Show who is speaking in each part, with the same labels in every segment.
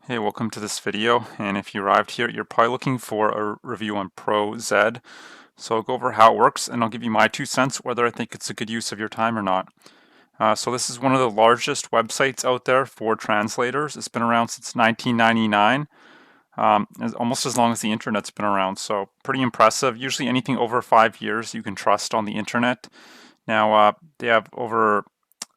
Speaker 1: Hey, welcome to this video. And if you arrived here, you're probably looking for a review on Proz. So I'll go over how it works and I'll give you my 2 cents whether I think it's a good use of your time or not. So this is one of the largest websites out there for translators. It's been around since 1999, almost as long as the internet's been around. So pretty impressive. Usually anything over 5 years you can trust on the internet. Now they have over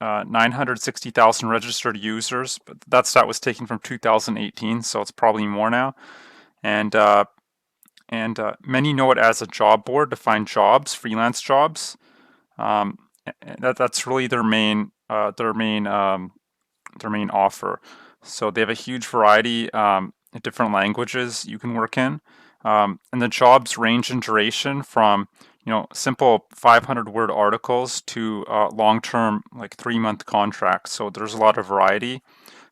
Speaker 1: 960,000 registered users, but that stat was taken from 2018, so it's probably more now. And many know it as a job board to find jobs, freelance jobs. Um, that's really their main offer. So they have a huge variety of different languages you can work in, and the jobs range in duration from simple 500 word articles to long-term like 3 month contracts. So there's a lot of variety.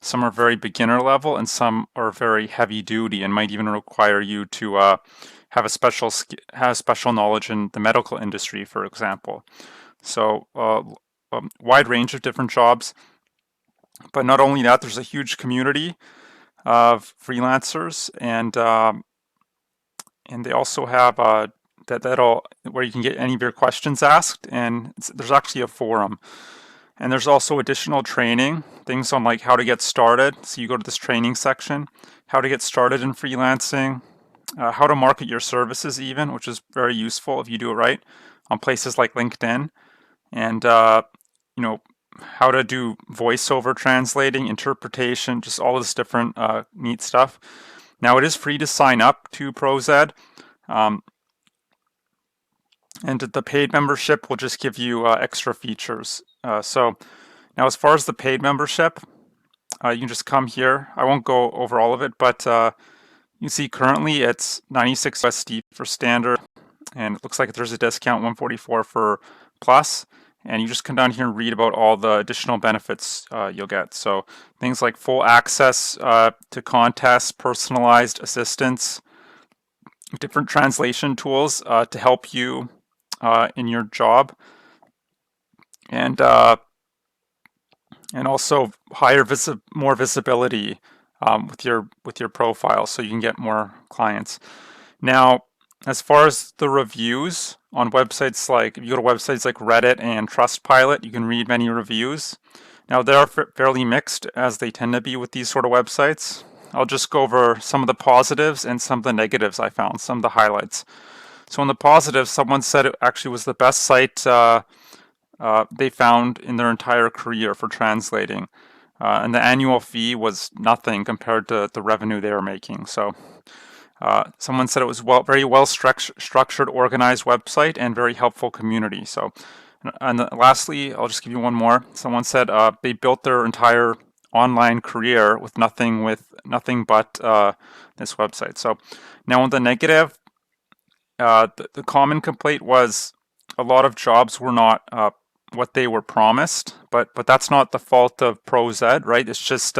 Speaker 1: Some are very beginner level and some are very heavy duty and might even require you to have special knowledge in the medical industry, for example. So wide range of different jobs. But not only that, there's a huge community of freelancers, and they also have that'll where you can get any of your questions asked, and there's actually a forum. And there's also additional training, things on like how to get started. So you go to this training section, how to get started in freelancing, how to market your services even, which is very useful if you do it right, on places like LinkedIn, and you know how to do voiceover translating, interpretation, just all this different neat stuff. Now it is free to sign up to Proz. Um, and the paid membership will just give you extra features. So now as far as the paid membership, you can just come here. I won't go over all of it, but you see currently it's 96 USD for standard, and it looks like there's a discount 144 for plus. And you just come down here and read about all the additional benefits you'll get. So things like full access to contests, personalized assistance, different translation tools to help you in your job, and also more visibility with your profile, so you can get more clients. Now, as far as the reviews on websites, like if you go to websites like Reddit and Trustpilot, you can read many reviews. Now they are fairly mixed, as they tend to be with these sort of websites. I'll just go over some of the positives and some of the negatives I found, some of the highlights. So on the positives, someone said it actually was the best site they found in their entire career for translating. And the annual fee was nothing compared to the revenue they were making. So someone said it was very well structured, organized website and very helpful community. So, and lastly, I'll just give you one more. Someone said they built their entire online career with nothing but this website. So now on the negative, the common complaint was a lot of jobs were not what they were promised, but that's not the fault of Proz, right? It's just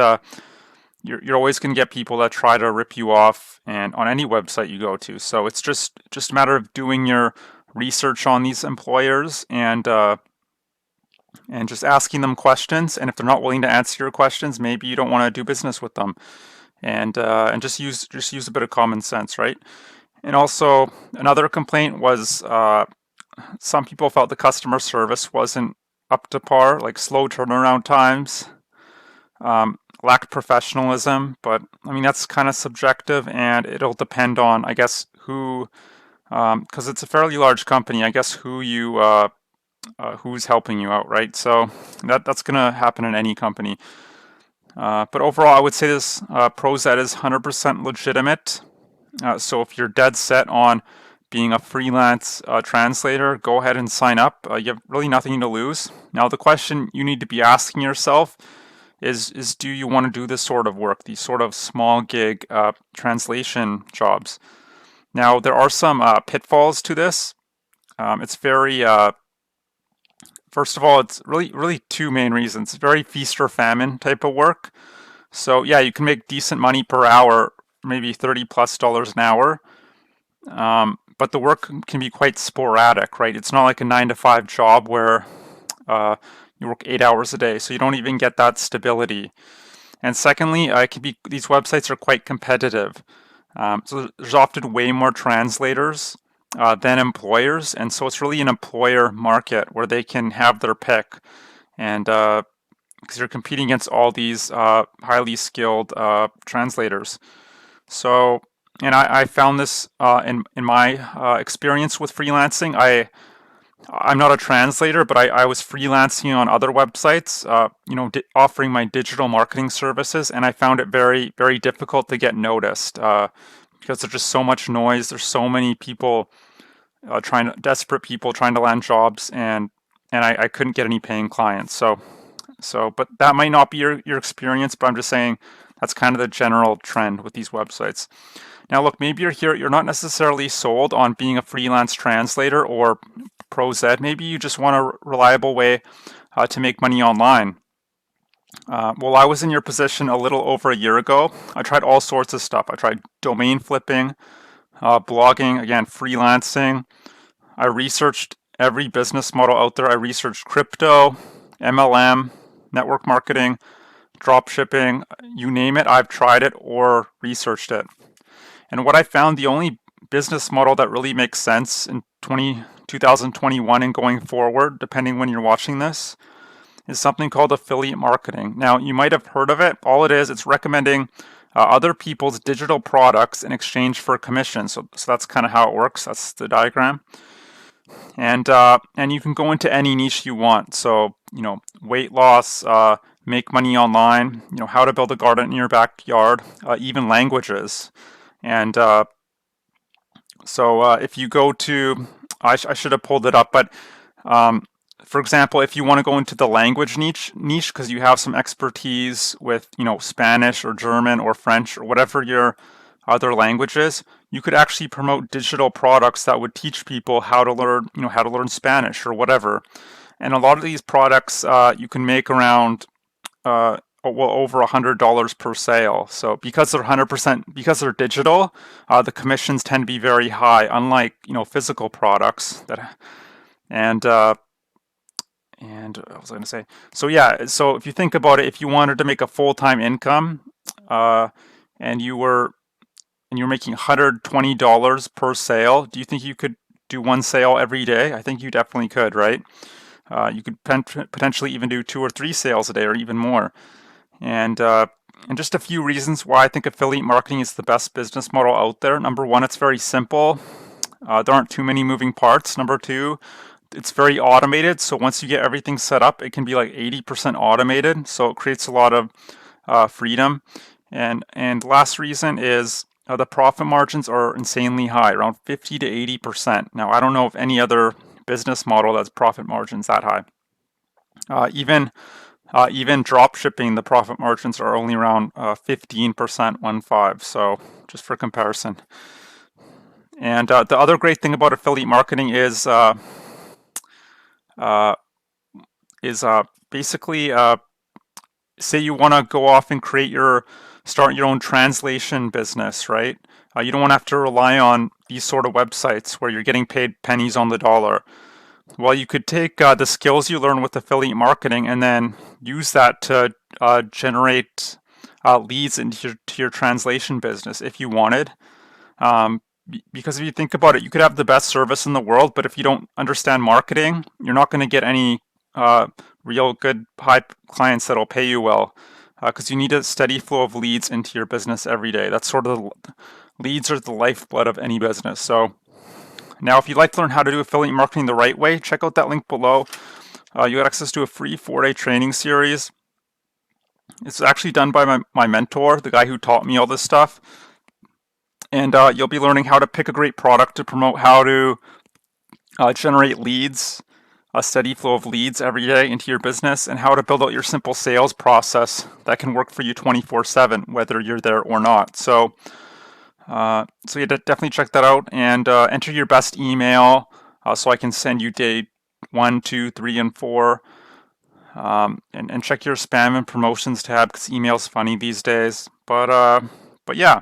Speaker 1: you're always going to get people that try to rip you off, and on any website you go to. So it's just a matter of doing your research on these employers and just asking them questions. And if they're not willing to answer your questions, maybe you don't want to do business with them. And just use a bit of common sense, right? And also another complaint was some people felt the customer service wasn't up to par, like slow turnaround times, lacked professionalism. But I mean, that's kind of subjective, and it'll depend on, I guess, who, because it's a fairly large company, I guess who's helping you out, right? So that's gonna happen in any company. But overall, I would say this Proz is 100% legitimate. So if you're dead set on being a freelance translator, go ahead and sign up. You have really nothing to lose. Now, the question you need to be asking yourself is do you want to do this sort of work, these sort of small gig translation jobs? Now, there are some pitfalls to this. It's very, first of all, it's really two main reasons. It's very feast or famine type of work. So yeah, you can make decent money per hour, maybe $30+ an hour. But the work can be quite sporadic, right? It's not like a 9 to 5 job where you work 8 hours a day, so you don't even get that stability. And secondly, these websites are quite competitive. So there's often way more translators than employers, and so it's really an employer market where they can have their pick, and because you're competing against all these highly skilled translators. So, and I found this in my experience with freelancing. I'm not a translator, but I was freelancing on other websites, offering my digital marketing services, and I found it very, very difficult to get noticed because there's just so much noise. There's so many people desperate people trying to land jobs, and I couldn't get any paying clients. But that might not be your experience, but I'm just saying that's kind of the general trend with these websites. Now, look, maybe you're not necessarily sold on being a freelance translator or Proz. Maybe you just want a reliable way to make money online. Well, I was in your position a little over a year ago. I tried all sorts of stuff. I tried domain flipping, blogging, again, freelancing. I researched every business model out there. I researched crypto, MLM, network marketing, drop shipping, you name it, I've tried it or researched it. And what I found, the only business model that really makes sense in 2021 and going forward, depending when you're watching this, is something called affiliate marketing. Now, you might have heard of it. All it is, it's recommending other people's digital products in exchange for a commission. So that's kind of how it works. That's the diagram. And you can go into any niche you want. So, weight loss, make money online, how to build a garden in your backyard, even languages. And so if you go to, I should have pulled it up, but for example, if you want to go into the language niche because you have some expertise with, Spanish or German or French or whatever your other languages, you could actually promote digital products that would teach people how to learn Spanish or whatever. And a lot of these products you can make around over $100 per sale. So because they're 100%, because they're digital, the commissions tend to be very high, unlike physical products and what was I going to say? So yeah, so if you think about it, if you wanted to make a full-time income, and you're making $120 per sale, do you think you could do one sale every day? I think you definitely could, right? You could potentially even do 2 or 3 sales a day or even more. And just a few reasons why I think affiliate marketing is the best business model out there. Number one, it's very simple. There aren't too many moving parts. Number two, it's very automated. So once you get everything set up, it can be like 80% automated. So it creates a lot of freedom. And last reason is the profit margins are insanely high, around 50 to 80%. Now, I don't know of any other business model that's profit margins that high. Even drop shipping, the profit margins are only around 15%, 1.5. So just for comparison. And the other great thing about affiliate marketing is basically say you want to go off and start your own translation business, right? You don't want to have to rely on these sort of websites where you're getting paid pennies on the dollar. Well, you could take the skills you learn with affiliate marketing and then use that to generate leads into your translation business if you wanted. Because if you think about it, you could have the best service in the world, but if you don't understand marketing, you're not going to get any real good high clients that'll pay you well. Because you need a steady flow of leads into your business every day. That's sort of leads are the lifeblood of any business. So now, if you'd like to learn how to do affiliate marketing the right way, check out that link below. You get access to a free 4-day training series. It's actually done by my mentor, the guy who taught me all this stuff. And you'll be learning how to pick a great product to promote, how to generate leads, a steady flow of leads every day into your business, and how to build out your simple sales process that can work for you 24/7, whether you're there or not. So you definitely check that out and enter your best email so I can send you day 1, 2, 3, and 4. And check your spam and promotions tab because email's funny these days. But yeah.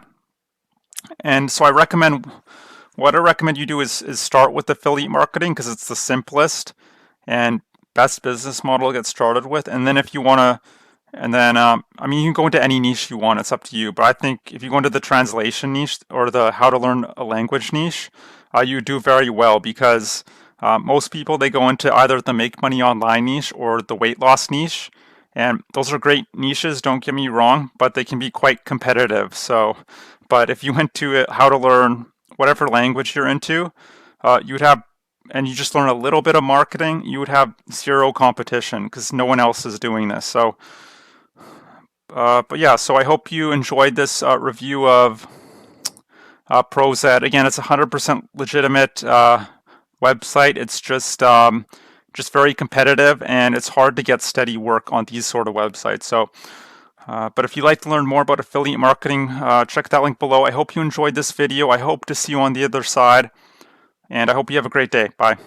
Speaker 1: And so what I recommend you do is start with affiliate marketing because it's the simplest and best business model to get started with. And then if you want to And then, I mean, you can go into any niche you want. It's up to you. But I think if you go into the translation niche or the how to learn a language niche, you do very well because most people, they go into either the make money online niche or the weight loss niche. And those are great niches, don't get me wrong, but they can be quite competitive. So, but if you went to how to learn whatever language you're into, you'd have, and you just learn a little bit of marketing, you would have zero competition because no one else is doing this. So, but yeah, so I hope you enjoyed this review of Proz. Again, it's a 100% legitimate website. It's just very competitive, and it's hard to get steady work on these sort of websites. So, but if you'd like to learn more about affiliate marketing, check that link below. I hope you enjoyed this video. I hope to see you on the other side, and I hope you have a great day. Bye.